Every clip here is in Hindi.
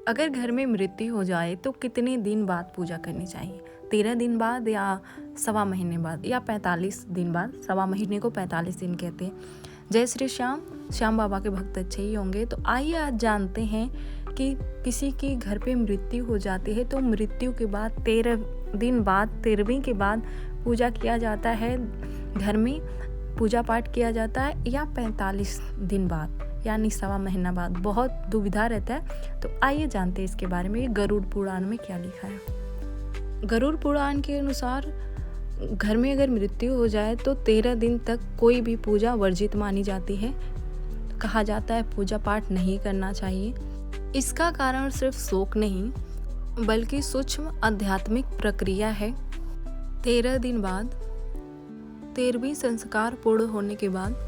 अगर घर में मृत्यु हो जाए तो कितने दिन बाद पूजा करनी चाहिए? 13 दिन बाद या सवा महीने बाद या 45 दिन बाद? सवा महीने को 45 दिन कहते हैं। जय श्री श्याम। श्याम बाबा के भक्त अच्छे ही होंगे। तो आइए आज जानते हैं कि किसी की घर पे मृत्यु हो जाती है तो मृत्यु के बाद 13 दिन बाद 13वीं के बाद पूजा किया जाता है, घर में पूजा पाठ किया जाता है, या 45 दिन बाद यानी सवा महीना बाद। बहुत दुविधा रहता है। तो आइए जानते हैं इसके बारे में। गरुड़ पुराण में क्या लिखा है। गरुड़ पुराण के अनुसार घर में अगर मृत्यु हो जाए तो 13 दिन तक कोई भी पूजा वर्जित मानी जाती है। कहा जाता है पूजा पाठ नहीं करना चाहिए। इसका कारण सिर्फ शोक नहीं बल्कि सूक्ष्म आध्यात्मिक प्रक्रिया है। 13 दिन बाद 13वीं संस्कार पूर्ण होने के बाद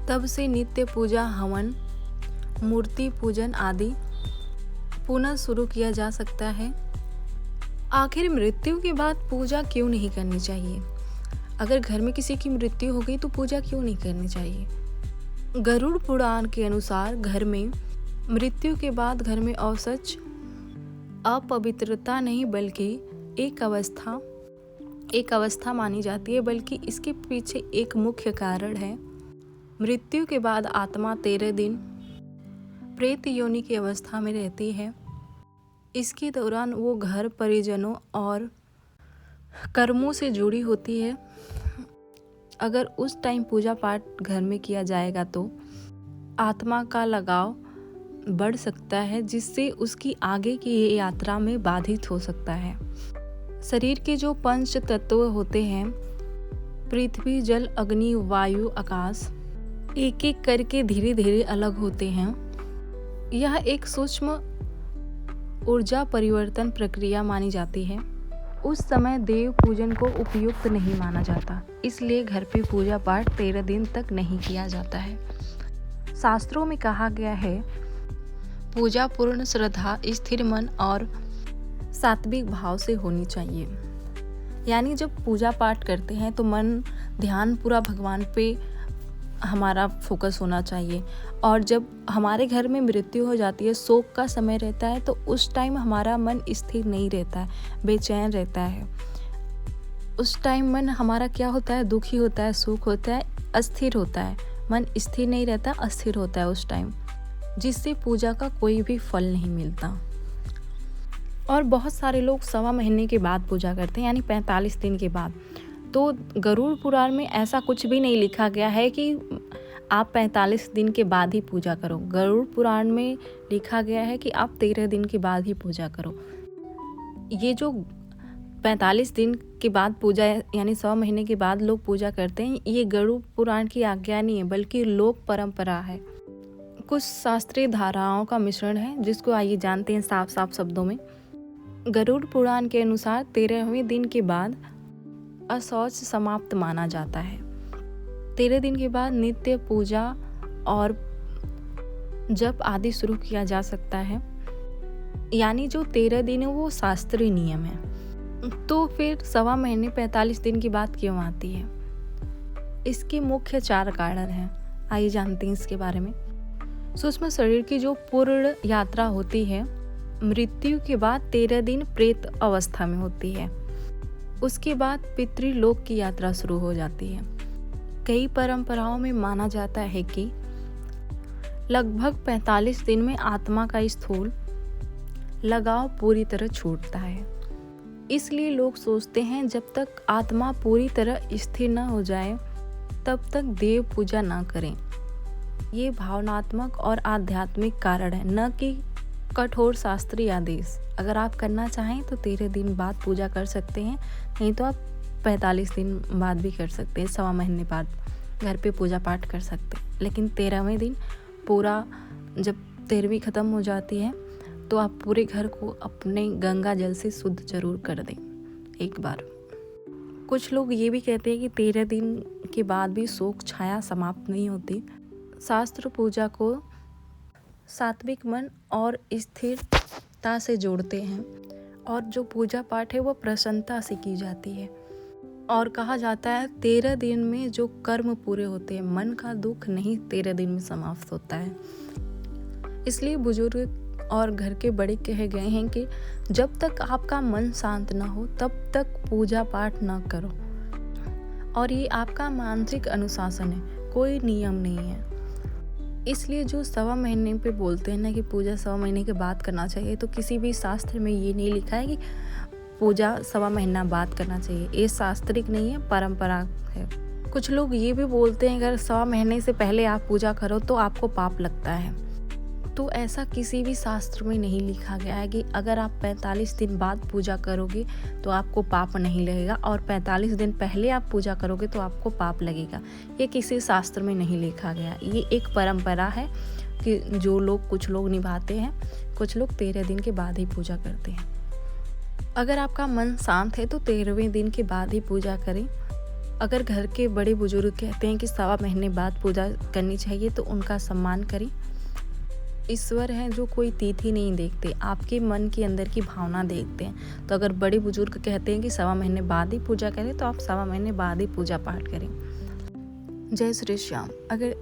तब से नित्य पूजा, हवन, मूर्ति पूजन आदि पुनः शुरू किया जा सकता है। आखिर मृत्यु के बाद पूजा क्यों नहीं करनी चाहिए? अगर घर में किसी की मृत्यु हो गई तो पूजा क्यों नहीं करनी चाहिए? गरुड़ पुराण के अनुसार घर में मृत्यु के बाद घर में औसच अपवित्रता नहीं बल्कि एक अवस्था मानी जाती है। बल्कि इसके पीछे एक मुख्य कारण है। मृत्यु के बाद आत्मा 13 दिन प्रेत योनि की अवस्था में रहती है। इसके दौरान वो घर, परिजनों और कर्मों से जुड़ी होती है। अगर उस टाइम पूजा पाठ घर में किया जाएगा तो आत्मा का लगाव बढ़ सकता है, जिससे उसकी आगे की यात्रा में बाधित हो सकता है। शरीर के जो 5 तत्व होते हैं, पृथ्वी, जल, अग्नि, वायु, आकाश, एक एक करके धीरे धीरे अलग होते हैं। यह एक सूक्ष्म ऊर्जा परिवर्तन प्रक्रिया मानी जाती है। उस समय देव पूजन को उपयुक्त नहीं माना जाता, इसलिए घर पे पूजा पाठ 13 दिन तक नहीं किया जाता है। शास्त्रों में कहा गया है पूजा पूर्ण श्रद्धा, स्थिर मन और सात्विक भाव से होनी चाहिए। यानी जब पूजा पाठ करते हैं तो मन, ध्यान पूरा भगवान पे हमारा फोकस होना चाहिए। और जब हमारे घर में मृत्यु हो जाती है, शोक का समय रहता है, तो उस टाइम हमारा मन स्थिर नहीं रहता है, बेचैन रहता है। उस टाइम मन हमारा क्या होता है? दुखी होता है, सुख होता है, अस्थिर होता है। मन स्थिर नहीं रहता, अस्थिर होता है उस टाइम, जिससे पूजा का कोई भी फल नहीं मिलता। और बहुत सारे लोग सवा महीने के बाद पूजा करते हैं, यानी 45 दिन के बाद। तो गरुड़ पुराण में ऐसा कुछ भी नहीं लिखा गया है कि आप 45 दिन के बाद ही पूजा करो। गरुड़ पुराण में लिखा गया है कि आप 13 दिन के बाद ही पूजा करो। ये जो 45 दिन के बाद पूजा यानी 100 महीने के बाद लोग पूजा करते हैं, ये गरुड़ पुराण की आज्ञा नहीं है बल्कि लोक परंपरा है। कुछ शास्त्रीय धाराओं का मिश्रण है, जिसको आइए जानते हैं साफ साफ शब्दों में। गरुड़ पुराण के अनुसार 13वें दिन के बाद अशौच समाप्त माना जाता है। 13 दिन के बाद नित्य पूजा और जप आदि शुरू किया जा सकता है। यानी जो 13 दिन है वो शास्त्रीय नियम है। तो फिर सवा महीने 45 दिन की बात क्यों आती है? इसके मुख्य 4 कारण हैं। आइए जानते हैं इसके बारे में। सूक्ष्म शरीर की जो पूर्ण यात्रा होती है, मृत्यु के बाद 13 दिन प्रेत अवस्था में होती है। उसके बाद पितृलोक की यात्रा शुरू हो जाती है। कई परंपराओं में माना जाता है कि लगभग 45 दिन में आत्मा का स्थूल लगाव पूरी तरह छूटता है। इसलिए लोग सोचते हैं जब तक आत्मा पूरी तरह स्थिर न हो जाए तब तक देव पूजा ना करें। ये भावनात्मक और आध्यात्मिक कारण है, न कि कठोर शास्त्रीय आदेश। अगर आप करना चाहें तो 13 दिन बाद पूजा कर सकते हैं, नहीं तो आप 45 दिन बाद भी कर सकते हैं। सवा महीने बाद घर पे पूजा पाठ कर सकते हैं। लेकिन 13वें दिन पूरा, जब 13वीं ख़त्म हो जाती है तो आप पूरे घर को अपने गंगा जल से शुद्ध जरूर कर दें एक बार। कुछ लोग ये भी कहते हैं कि 13 दिन के बाद भी शोक छाया समाप्त नहीं होती। शास्त्र पूजा को सात्विक मन और स्थिरता से जोड़ते हैं, और जो पूजा पाठ है वो प्रसन्नता से की जाती है। और कहा जाता है 13 दिन में जो कर्म पूरे होते हैं, मन का दुख नहीं 13 दिन में समाप्त होता है। इसलिए बुजुर्ग और घर के बड़े कहे गए हैं कि जब तक आपका मन शांत ना हो तब तक पूजा पाठ ना करो। और ये आपका मानसिक अनुशासन है, कोई नियम नहीं है। इसलिए जो सवा महीने पे बोलते हैं ना कि पूजा सवा महीने के बाद करना चाहिए, तो किसी भी शास्त्र में ये नहीं लिखा है कि पूजा सवा महीना बाद करना चाहिए। ये शास्त्रिक नहीं है, परंपरा है। कुछ लोग ये भी बोलते हैं अगर सवा महीने से पहले आप पूजा करो तो आपको पाप लगता है। तो ऐसा किसी भी शास्त्र में नहीं लिखा गया है कि अगर आप 45 दिन बाद पूजा करोगे तो आपको पाप नहीं लगेगा और 45 दिन पहले आप पूजा करोगे तो आपको पाप लगेगा। ये किसी शास्त्र में नहीं लिखा गया। ये एक परंपरा है कि जो लोग कुछ लोग निभाते हैं, कुछ लोग 13 दिन के बाद ही पूजा करते हैं। अगर आपका मन शांत है तो 13वें दिन के बाद ही पूजा करें। अगर घर के बड़े बुजुर्ग कहते हैं कि सवा महीने बाद पूजा करनी चाहिए तो उनका सम्मान करें। ईश्वर हैं जो कोई तिथि नहीं देखते, आपके मन के अंदर की भावना देखते हैं। तो अगर बड़े बुजुर्ग कहते हैं कि सवा महीने बाद ही पूजा करें तो आप सवा महीने बाद ही पूजा पाठ करें। जय श्री श्याम। अगर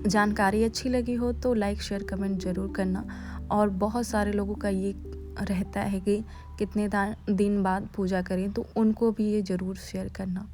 जानकारी अच्छी लगी हो तो लाइक शेयर कमेंट ज़रूर करना। और बहुत सारे लोगों का ये रहता है कि कितने दिन बाद पूजा करें, तो उनको भी ये ज़रूर शेयर करना।